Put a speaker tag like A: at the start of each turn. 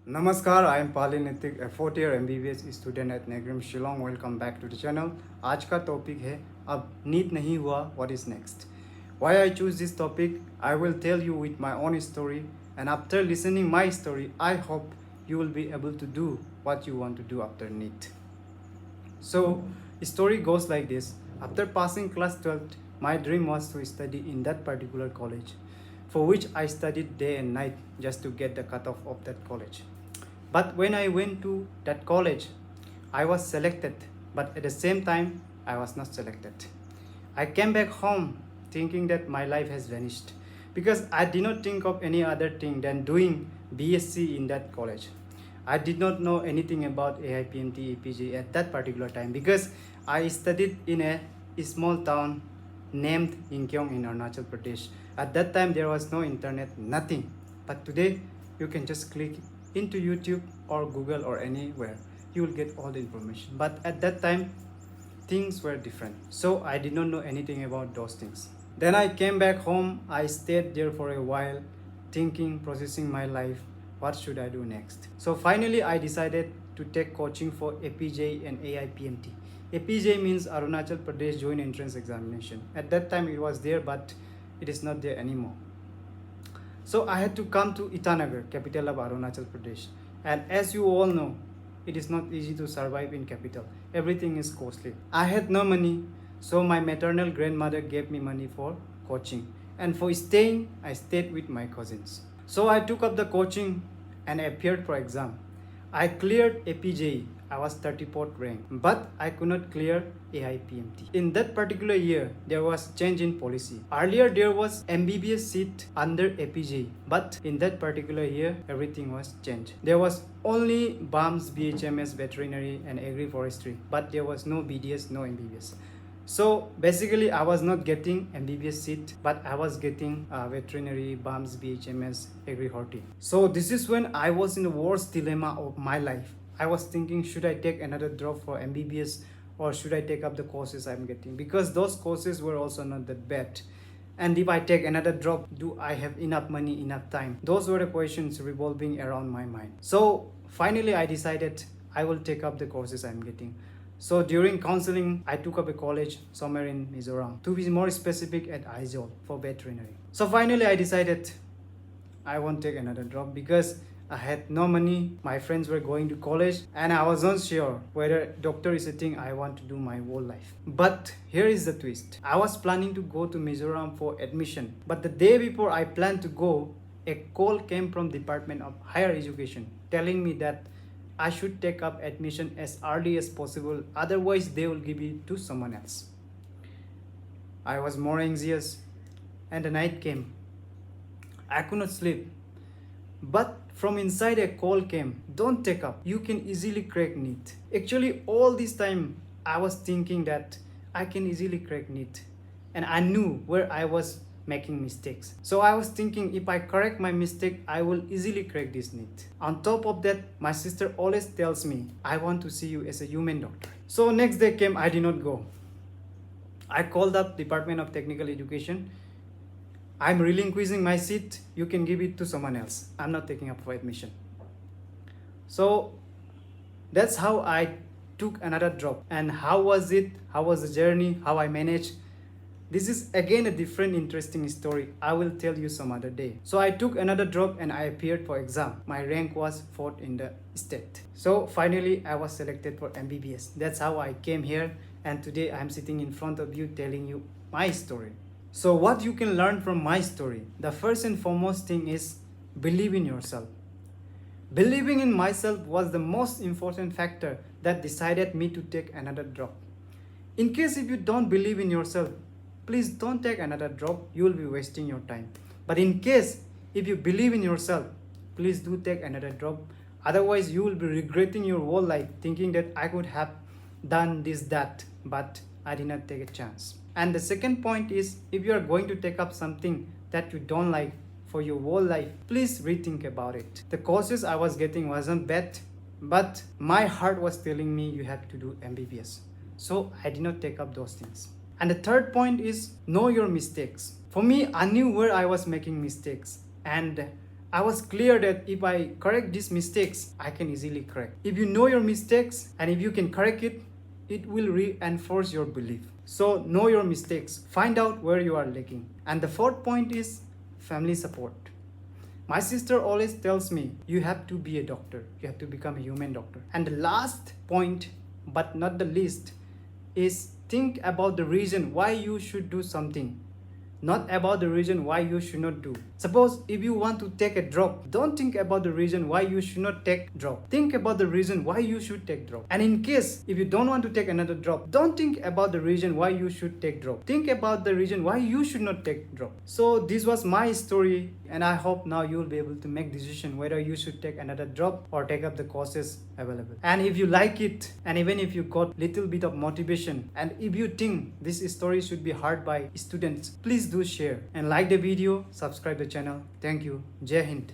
A: नमस्कार, I am Pali Nitik, a fourth year MBBS student at नेग्रिम Shillong. Welcome back to the channel. आज का topic है अब नीट नहीं हुआ, what is next? Why I choose this topic? I will tell you with my own story, and after listening my story, I hope you will be able to do what you want to do after NEET. So, story goes like this. After passing class 12th, my dream was to study in that particular college, for which I studied day and night just to get the cutoff of that college. But when I went to that college, I was selected, but at the same time, I was not selected. I came back home thinking that my life has vanished because I did not think of any other thing than doing BSc in that college. I did not know anything about AIPMT, EPG at that particular time because I studied in a small town named Inkyong in Arunachal Pradesh. At that time, there was no internet, nothing. But today, you can just click into YouTube or Google or anywhere. You will get all the information. But at that time, things were different. So I did not know anything about those things. Then I came back home. I stayed there for a while, thinking, processing my life. What should I do next? So finally, I decided to take coaching for APJ and AIPMT. APJ means Arunachal Pradesh Joint Entrance Examination. At that time, it was there, but it is not there anymore. So I had to come to Itanagar, capital of Arunachal Pradesh. And as you all know, it is not easy to survive in capital. Everything is costly. I had no money, so my maternal grandmother gave me money for coaching. And for staying, I stayed with my cousins. So I took up the coaching and appeared for exam. I cleared APJ. I was 34th rank, but I could not clear AIPMT. In that particular year, there was change in policy. Earlier, there was MBBS seat under APJ, but in that particular year, everything was changed. There was only BAMS, BHMS, veterinary, and agri-forestry, but there was no BDS, no MBBS. So basically, I was not getting MBBS seat, but I was getting veterinary, BAMS, BHMS, agri-horti. So this is when I was in the worst dilemma of my life. I was thinking, should I take another drop for MBBS or should I take up the courses I'm getting? Because those courses were also not that bad. And if I take another drop, do I have enough money, enough time? Those were the questions revolving around my mind. So finally, I decided I will take up the courses I'm getting. So during counseling, I took up a college somewhere in Mizoram. To be more specific, at Aizawl for veterinary. So finally, I decided I won't take another drop because I had no money, my friends were going to college, and I was not sure whether doctor is a thing I want to do my whole life. But here is the twist. I was planning to go to Mizoram for admission, but the day before I planned to go, a call came from Department of Higher Education telling me that I should take up admission as early as possible, otherwise they will give it to someone else. I was more anxious, and the night came. I could not sleep. But from inside a call came, don't take up, you can easily crack NEET. Actually, all this time I was thinking that I can easily crack NEET. And I knew where I was making mistakes. So I was thinking if I correct my mistake, I will easily crack this NEET. On top of that, my sister always tells me, I want to see you as a human doctor. So next day came, I did not go. I called up Department of Technical Education. I'm relinquishing my seat, you can give it to someone else. I'm not taking up for admission. So that's how I took another drop. And how was it? How was the journey? How I managed? This is again a different interesting story. I will tell you some other day. So I took another drop and I appeared for exam. My rank was 4th in the state. So finally I was selected for MBBS. That's how I came here, and today I'm sitting in front of you telling you my story. So what you can learn from my story, the first and foremost thing is believe in yourself. Believing in myself was the most important factor that decided me to take another drop. In case if you don't believe in yourself, please don't take another drop, you will be wasting your time. But in case if you believe in yourself, please do take another drop. Otherwise you will be regretting your whole life, thinking that I could have done this, that, but I did not take a chance. And the second point is, if you are going to take up something that you don't like for your whole life, please rethink about it. The courses I was getting wasn't bad, but my heart was telling me you have to do MBBS. So I did not take up those things. And the third point is, know your mistakes. For me, I knew where I was making mistakes, and I was clear that if I correct these mistakes, I can easily correct. If you know your mistakes and if you can correct it, it will reinforce your belief. So know your mistakes, find out where you are lacking. And the fourth point is family support. My sister always tells me, you have to be a doctor, you have to become a human doctor. And the last point, but not the least, is think about the reason why you should do something, not about the reason why you should not do. Suppose if you want to take a drop, don't think about the reason why you should not take drop. Think about the reason why you should take drop. And in case if you don't want to take another drop, don't think about the reason why you should take drop. Think about the reason why you should not take drop. So this was my story, and I hope now you will be able to make decision whether you should take another drop or take up the courses available. And if you like it, and even if you got little bit of motivation, and if you think this story should be heard by students, please do share and like the video, subscribe the channel. Thank you. Jai Hind.